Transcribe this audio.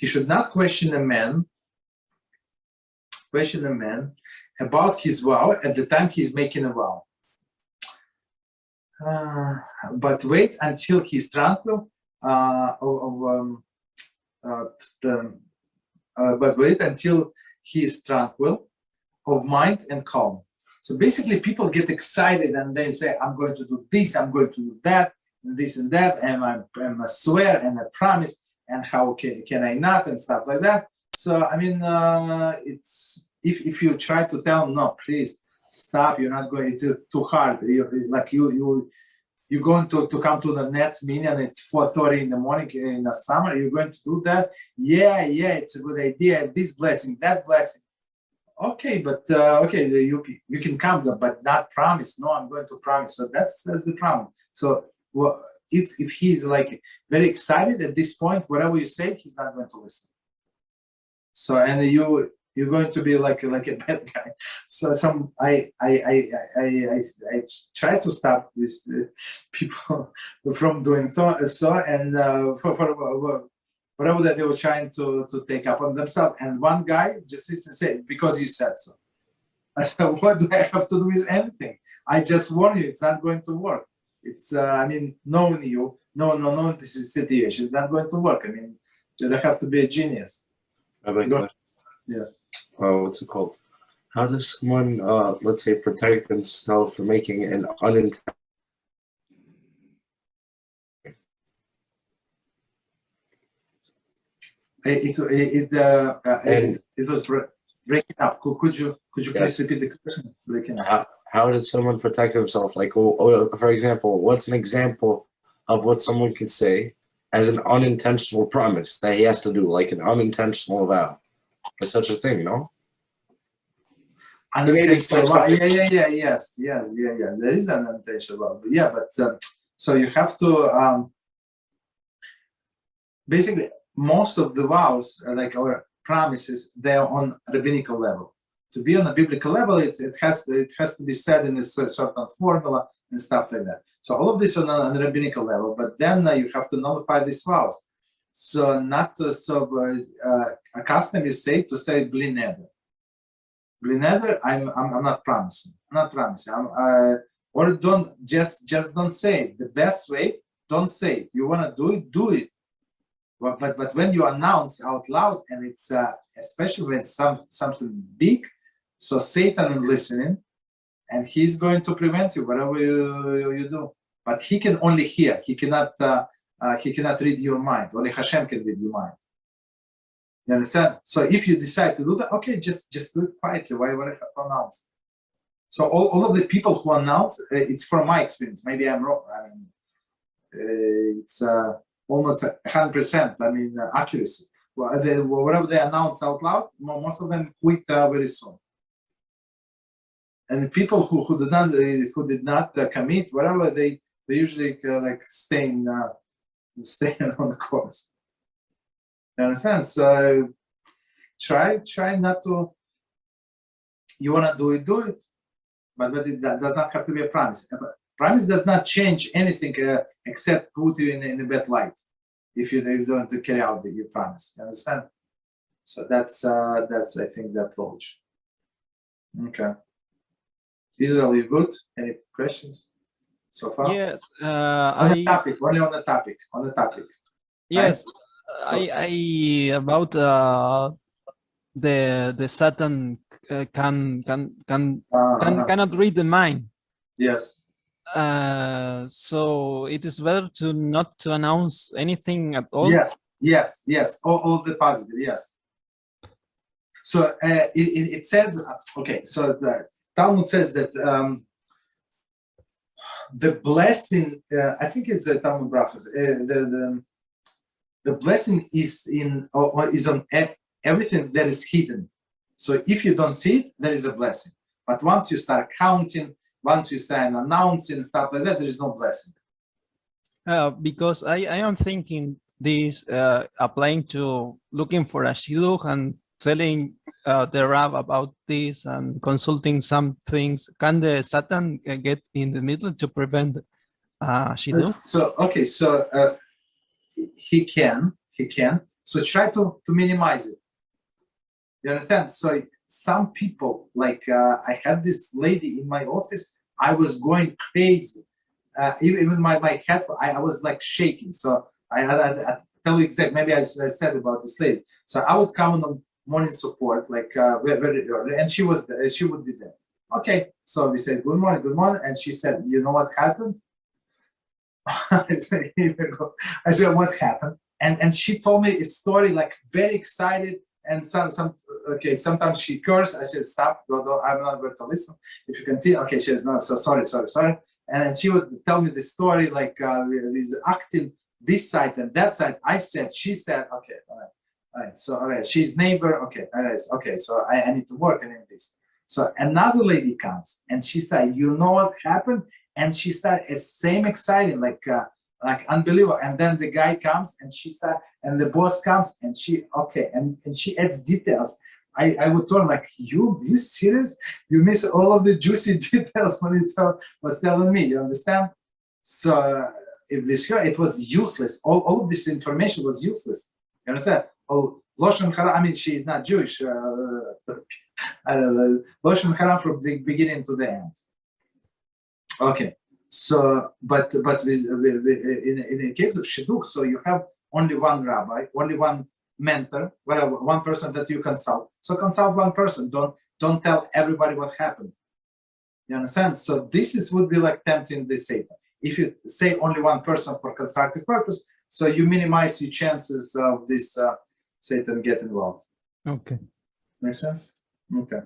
he should not question a man about his vow at the time he's making a vow. But wait until he's tranquil but wait until he's tranquil of mind and calm. So basically people get excited and they say, I'm going to do this, I'm going to do that, and this and that, and I swear and I promise, and how can I not, and stuff like that. So I mean, it's if you try to tell them, no, please stop, you're not going, it's too hard. You're going to come to the next meeting and it's 4:30 in the morning in the summer, you're going to do that? Yeah, it's a good idea, this blessing, that blessing. Okay, but okay, you can come, but not promise. No, I'm going to promise. So that's the problem. So if he's like very excited at this point, whatever you say, he's not going to listen. So and you're going to be like a bad guy. So I try to stop with people from doing so and for whatever that they were trying to take up on themselves. And one guy just said, because you said so. I said, what do I have to do with anything? I just warn you, it's not going to work. It's I mean, knowing you, no, this is situation, it's not going to work. I mean, you have to be a genius. Yes. What's it called? How does someone, let's say, protect themselves from making an unintended? It was breaking up. Could you please repeat the question? Breaking up. How does someone protect themselves? Like, for example, what's an example of what someone could say as an unintentional promise that he has to do, like an unintentional vow? There's such a thing, no? Unintentional vow. Yes. There is an unintentional vow. Yeah, but so you have to basically. Most of the vows, like our promises, they are on rabbinical level. To be on a biblical level, it has to be said in a certain formula and stuff like that. So all of this on a rabbinical level, but then you have to nullify these vows. So not to a custom is say to say bli neder. Bli neder, I'm not promising. I'm not promising. Or don't just don't say it. The best way, don't say it. You want to do it, do it. But when you announce out loud, and it's especially when it's something big, so Satan is listening, and he's going to prevent you whatever you do. But he can only hear. He cannot read your mind. Only Hashem can read your mind. You understand? So if you decide to do that, okay, just do it quietly. Why would I have to announce? So all of the people who announce, it's from my experience. Maybe I'm wrong. I mean, it's. Almost 100%, I mean, accuracy. Whatever they announce out loud, most of them quit very soon. And the people who did not commit, whatever, they usually like staying on the course. You understand? So try not to. You want to do it, but that does not have to be a promise. Promise does not change anything except put you in a bad light if you don't carry out your promise. You understand? So that's I think the approach. Okay. Israel, you good? Any questions so far? Yes. Only on the topic. Yes, I about the Satan cannot read the mind. Yes. So it is better to not to announce anything at all. Yes. All the positive. Yes. So it says, okay. So the Talmud says that the blessing. I think it's a Talmud brachos. The blessing is on everything that is hidden. So if you don't see it, there is a blessing. But once you start counting. Once you start announcing and stuff like that, there is no blessing. Because I am thinking this applying to looking for a shidduch and telling the Rab about this and consulting some things. Can the Satan get in the middle to prevent shidduch? So he can, So try to minimize it. You understand? So some people, like I had this lady in my office, I was going crazy. Even my head, I was like shaking. So I tell you exactly, maybe I said about this lady. So I would come on the morning support, like very early, and she would be there. Okay, so we said, good morning, and she said, you know what happened? I said, what happened? And she told me a story, like very excited, and sometimes she cursed. I said, stop, don't, I'm not going to listen. If you continue, okay, she says, no, so sorry. And then she would tell me the story, like with acting this side and that side. I said, she said, okay, all right, so all right, she's neighbor, okay, all right, okay, so I need to work on this. So another lady comes and she said, you know what happened? And she started same exciting, like unbelievable. And then the guy comes and and the boss comes and she adds details. I would tell him, like, you serious? You miss all of the juicy details when you was telling me, you understand? So it was useless. All of this information was useless. You understand? Loshen Haram, I mean, she is not Jewish. Loshen Haram from the beginning to the end. Okay, so but in the case of Shidduch, so you have only one rabbi, only one mentor, one person that you consult. So consult one person. Don't tell everybody what happened. You understand? So this would be like tempting the Satan. If you say only one person for constructive purpose, so you minimize your chances of this Satan get involved. Okay. Make sense? Okay.